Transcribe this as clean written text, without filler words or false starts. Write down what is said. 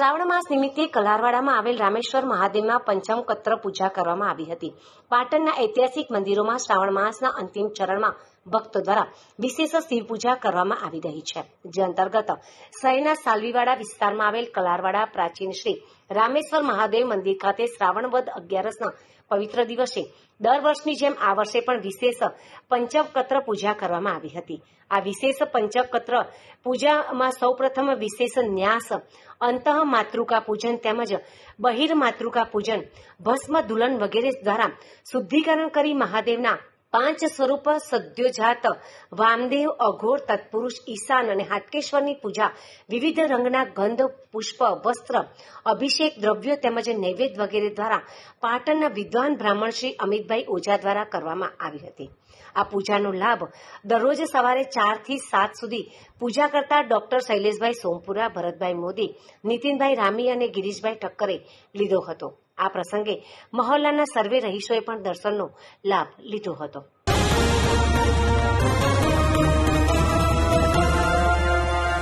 શ્રાવણ માસ નિમિત્તે કલારવાડામાં આવેલ રામેશ્વર મહાદેવના પંચમ કત્ર પૂજા કરવામાં આવી હતી. પાટણના ઐતિહાસિક મંદિરોમાં શ્રાવણ માસના અંતિમ ચરણમાં ભક્તો દ્વારા વિશેષ શિવ પૂજા કરવામાં આવી રહી છે. જે અંતર્ગત શહેરના સાલવીવાડા વિસ્તારમાં આવેલ કલારવાડા પ્રાચીન શ્રી રામેશ્વર મહાદેવ મંદિર ખાતે શ્રાવણ વદ 11ના પવિત્ર દિવસે દર વર્ષની જેમ આ વર્ષે પણ વિશેષ પંચકત્ર પૂજા કરવામાં આવી હતી. આ વિશેષ પંચકત્ર પૂજામાં સૌપ્રથમ વિશેષ ન્યાસ, અંતઃ માતૃકા પૂજન તેમજ બહિર માતૃકા પૂજન, ભસ્મ દુલન વગેરે દ્વારા શુદ્ધિકરણ કરી મહાદેવના 5 સ્વરૂપ સદ્યોજાત વામદેવ, અઘોર, તત્પુરુષ, ઈશાન અને હાટકેશ્વરની પૂજા વિવિધ રંગના ગંધ, પુષ્પ, વસ્ત્ર, અભિષેક દ્રવ્યો તેમજ નૈવેદ્ય વગેરે દ્વારા પાટણના વિદ્વાન બ્રાહ્મણ શ્રી અમિતભાઈ ઓઝા દ્વારા કરવામાં આવી હતી. આ પૂજાનો લાભ દરરોજ સવારે 4 થી 7 સુધી પૂજા કરતા ડોક્ટર શૈલેષભાઈ સોમપુરા, ભરતભાઈ મોદી, નીતિનભાઈ રામી અને ગિરીશભાઈ ઠક્કરે લીધો હતો. આ પ્રસંગે મહોલ્લાના સર્વે રહીશોએ પણ દર્શનનો લાભ લીધો હતો.